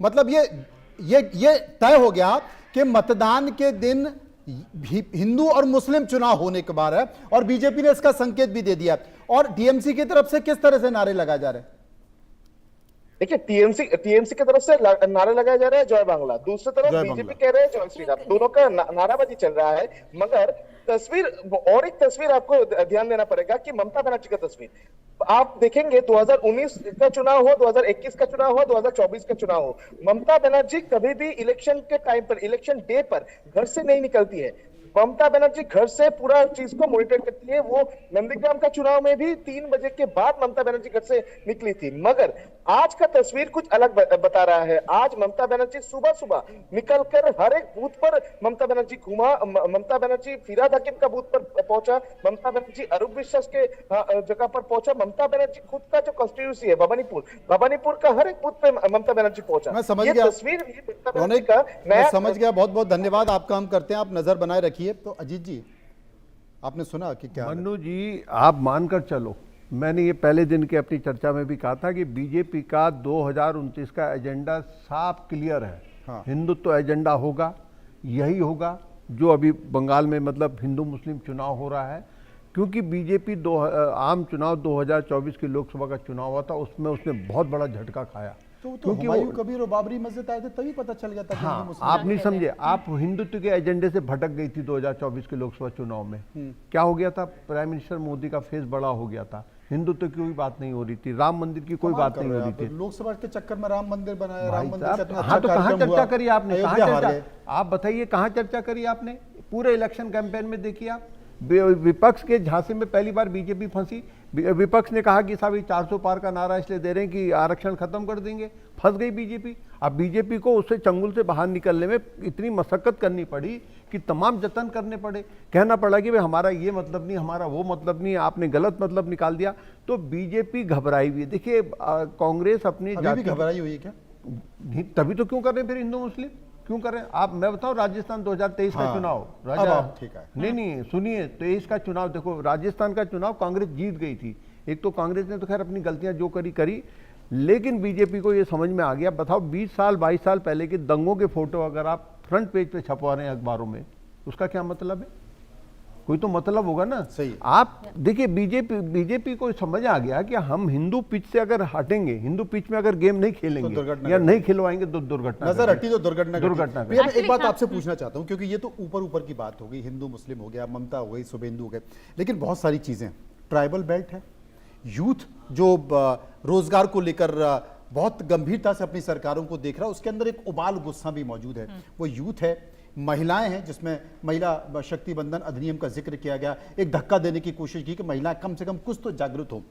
मतलब ये तय हो गया कि मतदान के दिन हिंदू और मुस्लिम चुनाव होने के बाद है, और बीजेपी ने इसका संकेत भी दे दिया। और टीएमसी की तरफ से किस तरह से नारे लगाए जा रहे हैं? देखिए, टीएमसी की तरफ से नारे लगाए जा रहे हैं जय बांग्ला, दूसरी तरफ बीजेपी कह रहे हैं जय श्री राम। दोनों का नाराबाजी चल रहा है। मगर तस्वीर, और एक तस्वीर आपको ध्यान देना पड़ेगा कि ममता बनर्जी का तस्वीर आप देखेंगे, 2019 का चुनाव हो, 2021 का चुनाव हो, 2024 का चुनाव हो, ममता बनर्जी कभी भी इलेक्शन के टाइम पर, इलेक्शन डे पर घर से नहीं निकलती है। ममता बनर्जी घर से पूरा चीज को मॉनिटर करती है। वो नंदीग्राम का चुनाव में भी 3 बजे के बाद ममता बनर्जी घर से निकली थी। मगर आज का तस्वीर कुछ अलग बता रहा है। आज ममता बनर्जी सुबह सुबह निकलकर हर एक बूथ पर ममता बनर्जी घूमा। ममता बनर्जी फिराद हकीम का बूथ पर पहुंचा, ममता बनर्जी अरूप विश्वास के जगह पर पहुंचा। ममता बनर्जी खुद का जो कॉन्स्टिट्यूंसी है भवानीपुर का हर एक बूथ पे ममता बनर्जी पहुंचा। मैं समझ गया तस्वीर ममता बनर्जी का मैं समझ गया। बहुत बहुत धन्यवाद। आप काम करते हैं, आप नजर बनाए रखिए। तो अजीत जी, आपने सुना कि क्या? मन्नू जी, आप मानकर चलो, मैंने ये पहले दिन की अपनी चर्चा में भी कहा था कि बीजेपी का 2029 का एजेंडा साफ क्लियर है। हाँ। हिंदुत्व एजेंडा होगा, यही होगा जो अभी बंगाल में मतलब हिंदू मुस्लिम चुनाव हो रहा है। क्योंकि बीजेपी आम चुनाव 2024 की लोकसभा का चुनाव हुआ था, उसमें उसने बहुत बड़ा झटका खाया। तो हुमायूं कबीर और बाबरी मस्जिद आए थे तभी पता चल गया था। हाँ, आप नहीं समझे, आप हिंदुत्व के एजेंडे से भटक गई थी 2024 के लोकसभा चुनाव में। क्या हो गया था? प्राइम मिनिस्टर मोदी का फेस बड़ा हो गया था, हिंदुत्व की कोई बात नहीं हो रही थी, राम मंदिर की कोई बात नहीं हो रही थी। लोकसभा के चक्कर में राम मंदिर बनाया, राम मंदिर हाँ, तो कहाँ चर्चा करी आपने? कहाँ चर्चा, आप बताइए कहाँ चर्चा करी आपने? पूरे इलेक्शन कैंपेन में देखिए आप, विपक्ष के झांसे में पहली बार बीजेपी फंसी। विपक्ष ने कहा कि साहब ये 400 पार का नारा इसलिए दे रहे हैं कि आरक्षण खत्म कर देंगे। फंस गई बीजेपी। अब बीजेपी को उससे चंगुल से बाहर निकलने में इतनी मशक्कत करनी पड़ी कि तमाम जतन करने पड़े। कहना पड़ा कि भाई हमारा ये मतलब नहीं, हमारा वो मतलब नहीं, आपने गलत मतलब निकाल दिया। तो बीजेपी घबराई हुई है। देखिए, कांग्रेस अपनी घबराई हुई है क्या? तभी तो क्यों कर रहे हैं फिर हिंदू मुस्लिम, क्यों करें आप? मैं बताऊं, राजस्थान 2023 का चुनाव, ठीक है, नहीं सुनिए, 23 का चुनाव देखो, राजस्थान का चुनाव कांग्रेस जीत गई थी। एक तो कांग्रेस ने तो खैर अपनी गलतियां जो करी, लेकिन बीजेपी को ये समझ में आ गया। बताओ, 20 साल 22 साल पहले के दंगों के फोटो अगर आप फ्रंट पेज पे छपवा रहे हैं अखबारों में, उसका क्या मतलब है? कोई तो मतलब होगा ना। सही। आप देखिए, बीजेपी को समझ आ गया कि हम हिंदू पिच से अगर हटेंगे, हिंदू पिच में अगर गेम नहीं खेलेंगे या नहीं खिलवाएंगे तो दुर्घटना नजर हटी तो दुर्घटना। एक बात आपसे हाँ। पूछना चाहता हूं, क्योंकि ये तो ऊपर की बात हो गई, हिंदू मुस्लिम हो गया, ममता हो गई, शुभेंदु हो गए, लेकिन बहुत सारी चीजें, ट्राइबल बेल्ट है, यूथ जो रोजगार को लेकर बहुत गंभीरता से अपनी सरकारों को देख रहा है, उसके अंदर एक उबाल गुस्सा भी मौजूद है, वो यूथ है, महिलाएं हैं, जिसमें महिला शक्ति बंधन अधिनियम का जिक्र किया गया, एक धक्का देने की कोशिश की कि महिलाएं कम से कम कुछ तो जागरूक हो।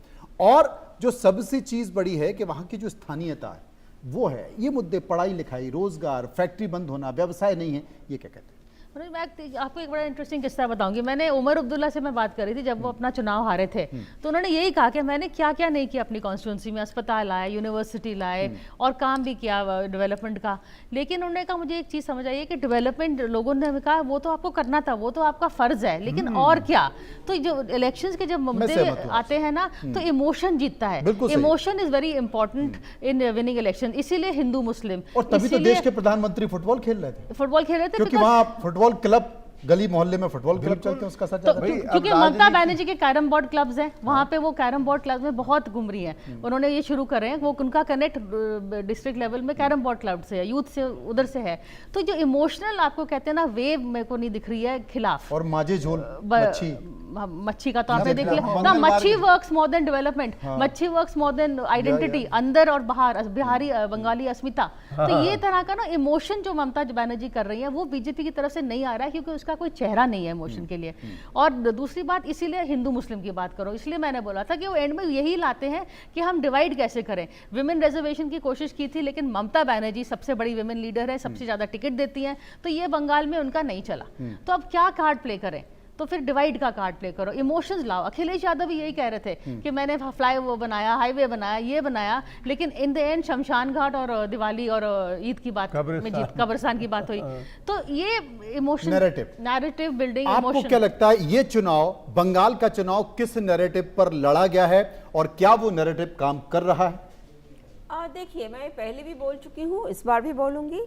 और जो सबसे चीज बड़ी है कि वहां की जो स्थानीयता है वो है, ये मुद्दे पढ़ाई लिखाई, रोजगार, फैक्ट्री बंद होना, व्यवसाय नहीं है, ये क्या कहते हैं? मैं आपको एक बड़ा इंटरेस्टिंग किस्सा बताऊंगी। मैंने उमर अब्दुल्ला से मैं बात कर रही थी जब वो अपना चुनाव हारे थे, तो उन्होंने यही कहा कि मैंने क्या क्या नहीं किया अपनी कॉन्स्टिट्यूंसी में, अस्पताल लाए, यूनिवर्सिटी लाए और काम भी किया डेवलपमेंट का। लेकिन उन्होंने कहा मुझे एक चीज़ समझ आई है कि डेवलपमेंट, लोगों ने कहा वो तो आपको करना था, वो तो आपका फर्ज है, लेकिन और क्या? तो जो इलेक्शंस के जब मुद्दे आते हैं ना, तो इमोशन जीतता है। Emotion is very important in winning election. इसीलिए हिंदू मुस्लिम, और तभी तो देश के प्रधानमंत्री फुटबॉल खेल रहे थे, क्योंकि वहां फुटबॉल क्लब, गली मोहल्ले में फुटबॉल क्लब चलते हैं, उसका सच तो, क्योंकि ममता बनर्जी के कैरम बोर्ड क्लब्स हैं वहां पे, वो कैरम बोर्ड क्लब में बहुत घूम रही हैं। उन्होंने ये शुरू कर रहे हैं, वो उनका कनेक्ट डिस्ट्रिक्ट लेवल में कैरम बोर्ड क्लब से है, यूथ से उधर से है। तो जो इमोशनल आपको कहते हैं ना वेव, मेरे को नहीं दिख रही है खिलाफ। और माजे झोल मच्छी का तो आपने देख लिया ना, मच्छी वर्क्स मोर देन डेवलपमेंट, मच्छी वर्क्स मोर देन आइडेंटिटी, अंदर और बाहर, बिहारी बंगाली अस्मिता। तो ये तरह का ना इमोशन जो ममता बनर्जी कर रही है वो बीजेपी की तरफ से नहीं आ रहा है, क्योंकि उसका कोई चेहरा नहीं है इमोशन के लिए। और दूसरी बात, इसीलिए हिंदू मुस्लिम की बात करो, इसलिए मैंने बोला था कि वो एंड में यही लाते हैं कि हम डिवाइड कैसे करें। विमेन रिजर्वेशन की कोशिश की थी, लेकिन ममता बनर्जी सबसे बड़ी विमेन लीडर है, सबसे ज्यादा टिकट देती हैं, तो ये बंगाल में उनका नहीं चला। तो अब क्या कार्ड प्ले करें? तो फिर डिवाइड का कार्ड प्ले करो, इमोशंस लाओ। अखिलेश यादव भी यही कह रहे थे कि मैंने फ्लाई वो बनाया, हाईवे बनाया, ये बनाया, लेकिन इन द एंड शमशान घाट और दिवाली और ईद की बात में जीत, कब्रिस्तान की बात हुई। तो ये इमोशन, नैरेटिव बिल्डिंग। आपको क्या लगता है ये चुनाव, बंगाल का चुनाव, किस नैरेटिव पर लड़ा गया है और क्या वो नैरेटिव काम कर रहा है? देखिए, मैं पहले भी बोल चुकी हूँ, इस बार भी बोलूंगी।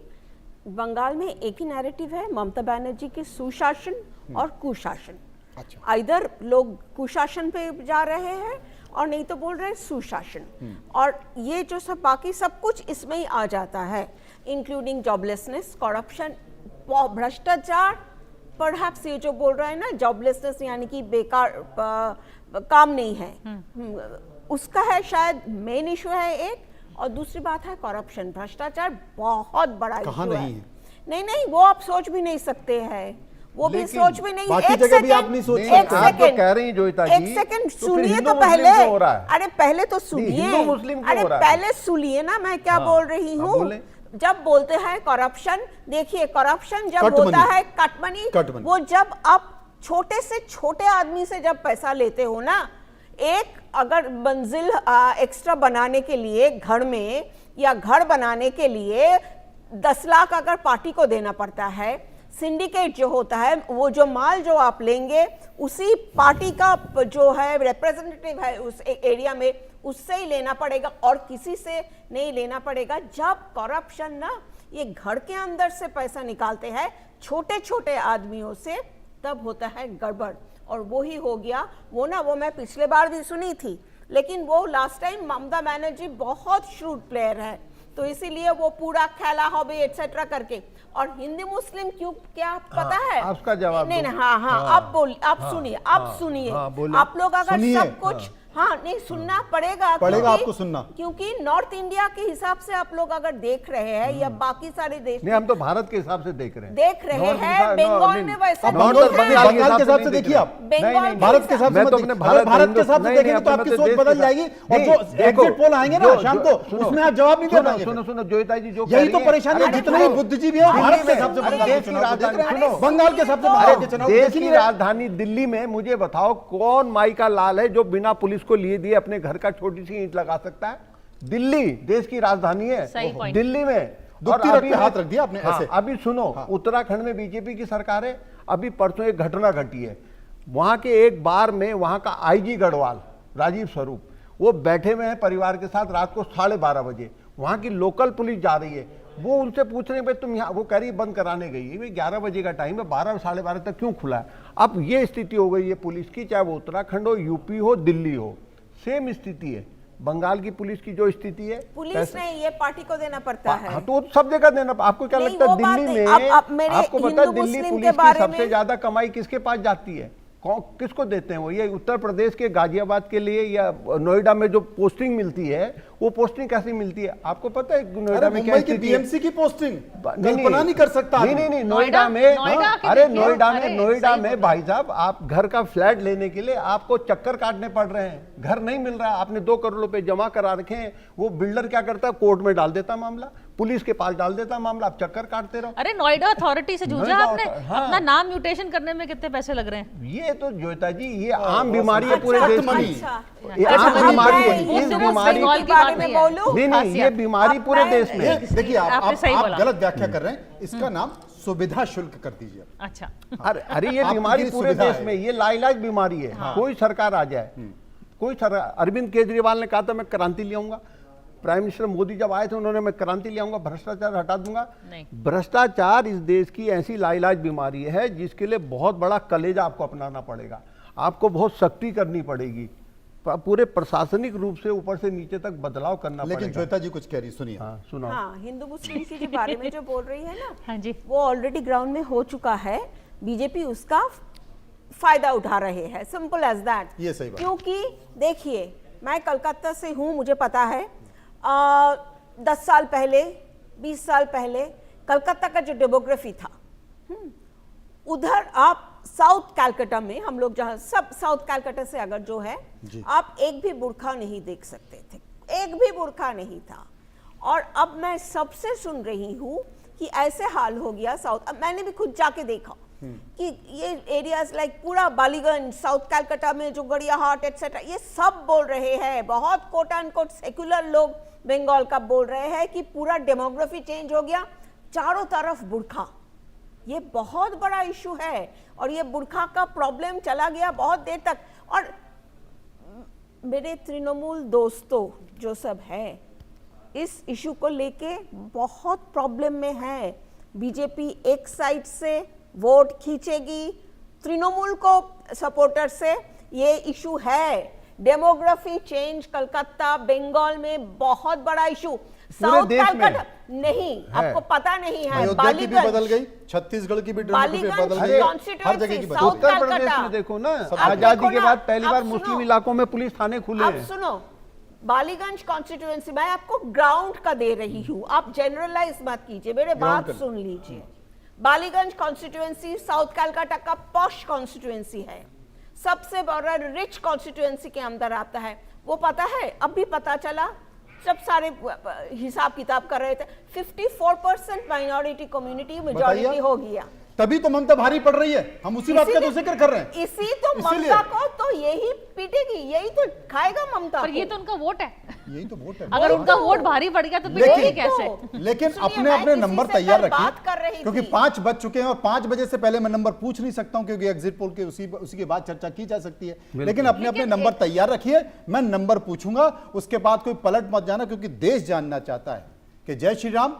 बंगाल में एक ही नैरेटिव है, ममता बनर्जी की सुशासन और कुशासन। अच्छा। इधर लोग कुशासन पे जा रहे हैं और नहीं तो बोल रहे हैं सुशासन। और ये जो सब बाकी सब कुछ इसमें ही आ जाता है, इंक्लूडिंग जॉबलेसनेस, करप्शन, भ्रष्टाचार। परहैप्स ये जो बोल रहे हैं ना, जॉबलेसनेस यानी कि बेकार काम नहीं है, उसका है शायद मेन इशू है एक। और दूसरी बात है करप्शन, भ्रष्टाचार बहुत बड़ा इशू है। नहीं है? नहीं, वो आप सोच भी नहीं सकते हैं, वो भी सोच भी नहीं। बाकी जगह भी आप नहीं सोच सकते। आप तो कह रही हैं जोईता जी, एक सेकंड तो फिर सुनिए हिंदू तो मुस्लिम पहले। क्यों हो रहा है? अरे पहले तो सुनिए, हिंदू मुस्लिम क्यों अरे हो रहा है? पहले सुनिए ना मैं क्या बोल रही हूँ। जब बोलते हैं करप्शन, देखिए करप्शन जब होता है कटमनी, वो जब आप छोटे से छोटे आदमी से जब पैसा लेते हो ना, एक अगर मंजिल एक्स्ट्रा बनाने के लिए घर में, या घर बनाने के लिए 10 लाख अगर पार्टी को देना पड़ता है, सिंडिकेट जो होता है, वो जो माल जो आप लेंगे उसी पार्टी का जो है रिप्रेजेंटेटिव है उस एरिया में, उससे ही लेना पड़ेगा और किसी से नहीं लेना पड़ेगा। जब करप्शन ना ये घर के अंदर से पैसा निकालते हैं छोटे छोटे आदमियों से, तब होता है गड़बड़। और वो ही हो गया वो ना, वो मैं पिछले बार भी सुनी थी, लेकिन वो लास्ट टाइम ममता बनर्जी बहुत श्रूड प्लेयर है, तो इसीलिए वो पूरा खेला हॉबी एटसेट्रा करके। और हिंदू मुस्लिम क्यों, क्या पता है? आपका जवाब नहीं, आप सुनिए, आप सुनिए। आप लोग अगर सब कुछ नहीं सुनना पड़ेगा आपको सुनना, क्योंकि नॉर्थ इंडिया के हिसाब से आप लोग अगर देख रहे हैं या बाकी सारे देश नहीं, हम तो भारत के हिसाब से देख रहे हैं। बंगाल में वैसे बंगाल के हिसाब से देखिए आप, भारत के हिसाब से भारत के हिसाब से देखेंगे तो आपकी सोच बदल जाएगी। और जो एग्जिट पोल आएंगे ना शाम को, उसमें आप जवाब नहीं दे पाएंगे। सुनो जोईता जी, जो यही तो परेशानी है, जितने ही बुद्धिजीवी है भारत के हिसाब से बंगाल के हिसाब से। देश की राजधानी दिल्ली में मुझे बताओ कौन माई का लाल है जो बिना पुलिस को लिए दिए अपने घर का छोटी सी ईंट लगा सकता है? दिल्ली देश की राजधानी है, दिल्ली में अभी हाथ रख दिया आपने ऐसे। अभी सुनो, उत्तराखंड में बीजेपी की सरकार है। अभी परसों एक घटना घटी है, वहां के एक बार में वहां का आईजी गढ़वाल राजीव स्वरूप, वो बैठे हुए हैं परिवार के साथ, रात को 12:30 बजे वहां की लोकल पुलिस जा रही है, वो उनसे पूछ रहे हैं भाई तुम यहाँ, वो कह रही है बंद कराने गई है, 11 बजे का टाइम है, 12 साढ़े 12 तक क्यों खुला है? अब ये स्थिति हो गई है पुलिस की, चाहे वो उत्तराखंड हो, यूपी हो, दिल्ली हो, सेम स्थिति है। बंगाल की पुलिस की जो स्थिति है, पुलिस ने ये पार्टी को देना पड़ता है। हाँ, तो सब जगह देना। आपको क्या लगता है दिल्ली में, आपको पता है दिल्ली पुलिस की सबसे ज्यादा कमाई किसके पास जाती है? किसको देते हैं वो? ये उत्तर प्रदेश के गाजियाबाद के लिए या नोएडा में जो पोस्टिंग मिलती है, वो पोस्टिंग कैसी मिलती है आपको पता है? नोएडा में क्या स्थिति है? बीएमसी की पोस्टिंग कल्पना नहीं कर सकता। नहीं, नोएडा में, अरे नोएडा में भाई साहब, आप घर का फ्लैट लेने के लिए आपको चक्कर काटने पड़ रहे हैं, घर नहीं मिल रहा, आपने 2 करोड़ रुपए जमा करा रखे हैं, वो बिल्डर क्या करता है, कोर्ट में डाल देता मामला, पुलिस के पास डाल देता मामला, आप चक्कर काटते रहो। अरे नोएडा अथॉरिटी से जूझा आपने, अपना नाम म्यूटेशन करने में कितने पैसे लग रहे हैं? ये तो जोईता जी, ये आम बीमारी है पूरे देश में, ये आम बीमारी है, इस बीमारी नहीं, ये बीमारी पूरे देश में। देखिए आप गलत व्याख्या कर रहे हैं, इसका नाम सुविधा शुल्क कर दीजिए। अच्छा, अरे ये बीमारी पूरे देश में, ये लाइलाज बीमारी है। कोई सरकार आ जाए, कोई अरविंद केजरीवाल ने कहा था मैं क्रांति ले आऊंगा, प्राइम मिनिस्टर मोदी जब आए थे उन्होंने मैं क्रांति ले आऊंगा, भ्रष्टाचार हटा दूंगा। भ्रष्टाचार इस देश की ऐसी लाइलाज बीमारी है जिसके लिए बहुत बड़ा कलेजा आपको अपनाना पड़ेगा, आपको बहुत सख्ती करनी पड़ेगी, पूरे प्रशासनिक रूप से ऊपर से नीचे तक बदलाव करना पड़ेगा। लेकिन जोईता जी कुछ कह रही, सुनिए। सुनाओ। हिंदू मुस्लिम के बारे में जो बोल रही है ना, हाँ जी, वो ऑलरेडी ग्राउंड में हो चुका है, बीजेपी उसका फायदा उठा रहे हैं, सिंपल एज दैट। ये सही बात। क्योंकि देखिए, मैं कलकत्ता से हूँ, मुझे पता है 10 साल पहले, 20 साल पहले कलकत्ता का जो डेमोग्राफी था, उधर आप साउथ कैलकाटा में, हम लोग जहां सब साउथ कैलकाटा से अगर जो है, आप एक भी बुर्खा नहीं देख सकते थे, एक भी बुर्खा नहीं था। और अब मैं सबसे सुन रही हूं कि ऐसे हाल हो गया साउथ, मैंने भी खुद जाके देखा कि ये एरियाज लाइक पूरा बालीगंज, साउथ कैलकाटा में जो गड़ियाहाट एटसेट्रा, ये सब बोल रहे हैं, बहुत कोट एंड कोट सेक्युलर लोग बंगाल का बोल रहे हैं कि पूरा डेमोग्राफी चेंज हो गया, चारों तरफ बुर्खा। ये बहुत बड़ा इशू है और ये बुर्खा का प्रॉब्लम चला गया बहुत देर तक। और मेरे तृणमूल दोस्तों जो सब है, इस इशू को लेके बहुत प्रॉब्लम में है। बीजेपी एक साइड से वोट खींचेगी, तृणमूल को सपोर्टर से ये इशू है। डेमोग्राफी चेंज कलकत्ता बंगाल में बहुत बड़ा इशू। साउथ कलकत्ता नहीं, आपको पता नहीं है, अयोध्या की भी बदल गई, छत्तीसगढ़ की भी डेमोग्राफी बदल गई, हर जगह की बदल उत्तर प्रदेश में देखो ना, आजादी के बाद पहली बार मुस्लिम इलाकों में पुलिस थाने खुले हैं। अब सुनो, बालीगंज कॉन्स्टिट्यूएंसी मैं आपको ग्राउंड का दे रही हूँ, आप जनरलाइज मत कीजिए, मेरे बात सुन लीजिए। बालीगंज कॉन्स्टिट्यूएंसी साउथ कलकत्ता का पॉश कॉन्स्टिट्यूएंसी है, सबसे बड़ा रिच कॉन्स्टिट्यूएंसी के अंदर आता है। वो पता है, अब भी पता चला जब सारे हिसाब किताब कर रहे थे, 54% माइनॉरिटी कम्युनिटी मेजॉरिटी हो गया। तभी तो ममता भारी पड़ रही है, हम उसी बात का तो जिक्र कर रहे हैं। इसी तो ममता को तो यही पीटेगी, यही तो खाएगा ममता। पर ये तो उनका वोट है, यही तो वोट है। अगर उनका वोट भारी पड़ गया तो पिटेगी कैसे? लेकिन अपने अपने नंबर तैयार रखिए, क्योंकि 5 बज चुके हैं और 5 बजे से पहले मैं नंबर पूछ नहीं सकता हूं, क्योंकि एग्जिट पोल के उसी के बाद चर्चा की जा सकती है। लेकिन अपने अपने नंबर तैयार रखिए, मैं नंबर पूछूंगा, उसके बाद कोई पलट मत जाना, क्योंकि देश जानना चाहता है कि जय श्री राम